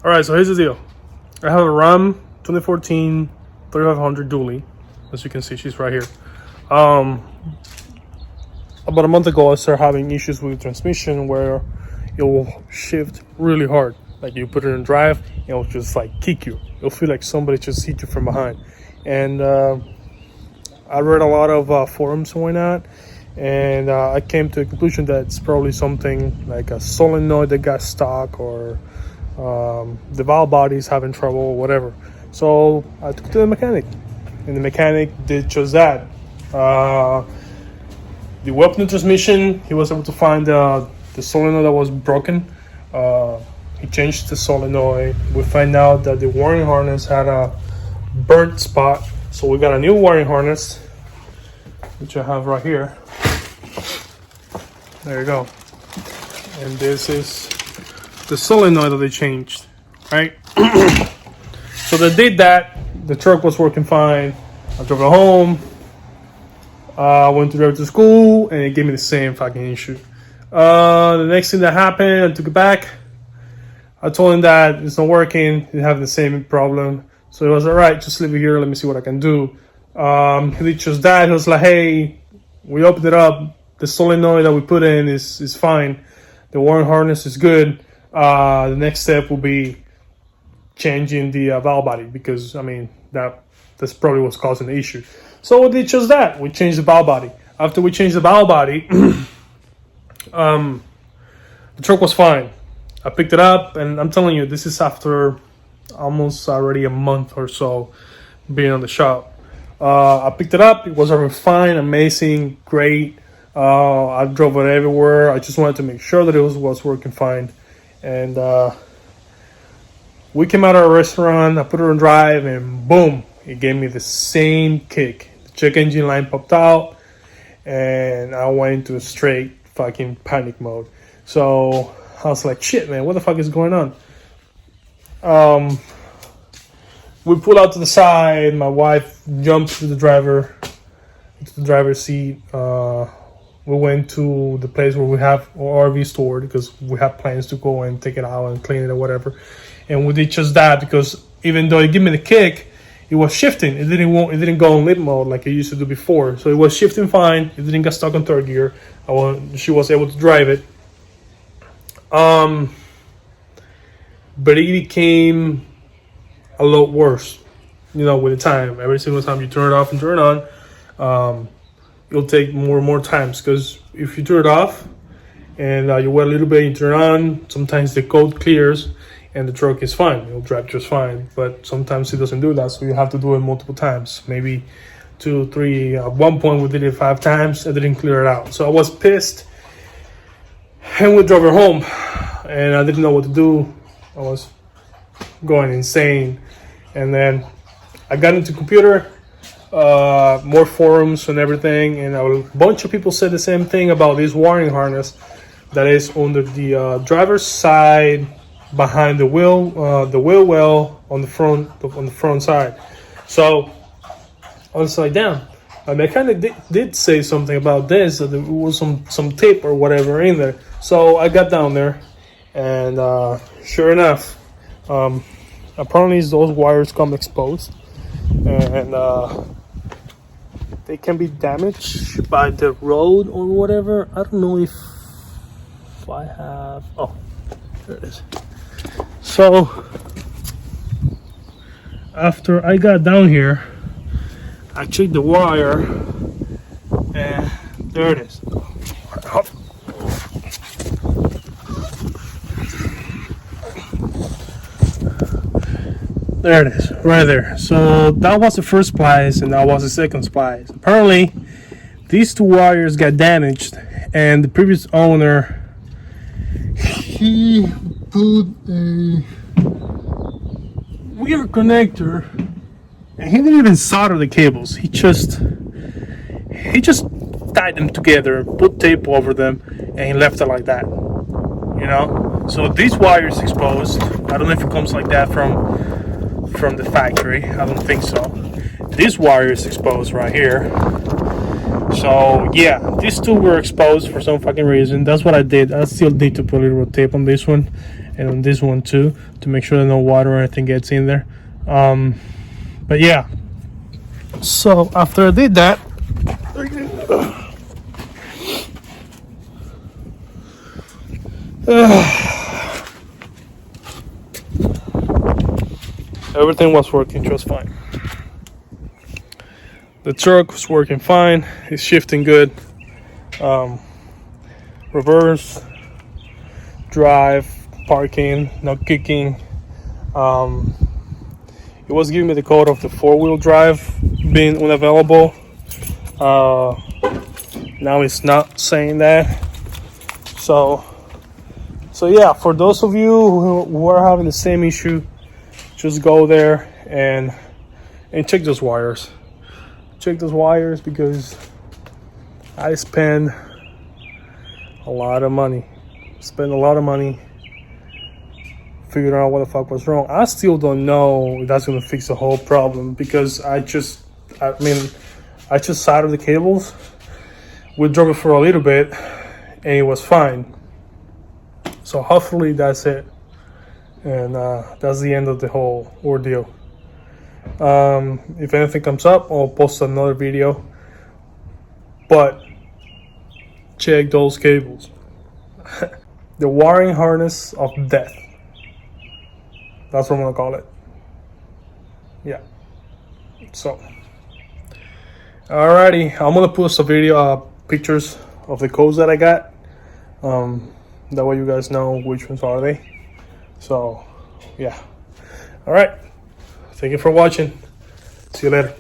All right, so here's the deal. I have a Ram 2014 3500 dually. As you can see, she's right here. About a month ago, I started having issues with the transmission where it will shift really hard. Like you put it in drive, it'll just like kick you. It'll feel like somebody just hit you from behind. And I read a lot of forums and whatnot, and I came to a conclusion that it's probably something like a solenoid that got stuck, or the valve body is having trouble or whatever. So I took it to the mechanic, and the mechanic did just that. The weapon transmission, he was able to find the solenoid that was broken. He changed the solenoid. We find out that the wiring harness had a burnt spot, so we got a new wiring harness, which I have right here. There you go. And this is the solenoid that they changed, right? So they did that. The truck was working fine. I drove it home. I went to drive it to school, and it gave me the same fucking issue. The next thing that happened, I took it back. I told him that it's not working. He's having the same problem. So he was all right. Just leave it here. Let me see what I can do. He did just that. He was like, "Hey, we opened it up. The solenoid that we put in is fine. The wiring harness is good. The next step will be changing the valve body, because I mean that's probably what's causing the issue." So we did just that. We changed the valve body. After we changed the valve body, the truck was fine. I picked it up, and I'm telling you, this is after almost already a month or so being on the shop. I picked it up. It was already fine, amazing, great. I drove it everywhere. I just wanted to make sure that it was working fine. And we came out of a restaurant. I put it on drive, and boom, it gave me the same kick. The check engine light popped out, and I went into a straight fucking panic mode. So I was like, shit, man, what the fuck is going on? We pulled out to the side. My wife jumped into the driver's seat. We went to the place where we have our RV stored, because we have plans to go and take it out and clean it or whatever. And we did just that, because even though it gave me the kick, it was shifting. It didn't go in lit mode like it used to do before. So it was shifting fine. It didn't get stuck on third gear. She was able to drive it. But it became a lot worse, with the time. Every single time you turn it off and turn it on, it'll take more and more times, because if you turn it off and you wait a little bit, you turn it on, sometimes the code clears and the truck is fine. It'll drive just fine. But sometimes it doesn't do that, so you have to do it multiple times, maybe 2, 3. At one point we did it 5 times. I didn't clear it out, so I was pissed, and we drove her home, and I didn't know what to do. I was going insane. And then I got into computer, more forums and everything, and a bunch of people said the same thing about this wiring harness that is under the driver's side, behind the wheel well on the front side. So I was like, damn. I mean, I kind of did say something about this, that there was some tape or whatever in there. So I got down there, and sure enough, apparently those wires come exposed, and they can be damaged by the road or whatever. I don't know if I have. Oh, there it is. So after I got down here, I checked the wire, and there it is. There it is, right there. So that was the first splice, and that was the second splice. Apparently, these 2 wires got damaged, and the previous owner, he put a weird connector, and he didn't even solder the cables. He just tied them together, put tape over them, and he left it like that. So this wire is exposed. I don't know if it comes like that from the factory. I don't think so. This wire is exposed right here. So yeah, these 2 were exposed for some fucking reason. That's what I did. I still need to put a little tape on this one, and on this one too, to make sure that no water or anything gets in there. But yeah, so after I did that, everything was working just fine. The truck was working fine. It's shifting good. Reverse, drive, parking, not kicking. It was giving me the code of the 4-wheel drive being unavailable. Now it's not saying that. So yeah, for those of you who are having the same issue, just go there and check those wires. Check those wires, because I spend a lot of money. Figuring out what the fuck was wrong. I still don't know if that's gonna fix the whole problem, because I just soldered the cables. We drove it for a little bit and it was fine. So hopefully that's it. And that's the end of the whole ordeal. If anything comes up, I'll post another video. But check those cables. The wiring harness of death. That's what I'm gonna call it. Yeah. So, alrighty, I'm gonna post a video, pictures of the codes that I got. That way you guys know which ones are they. So, yeah. All right. Thank you for watching. See you later.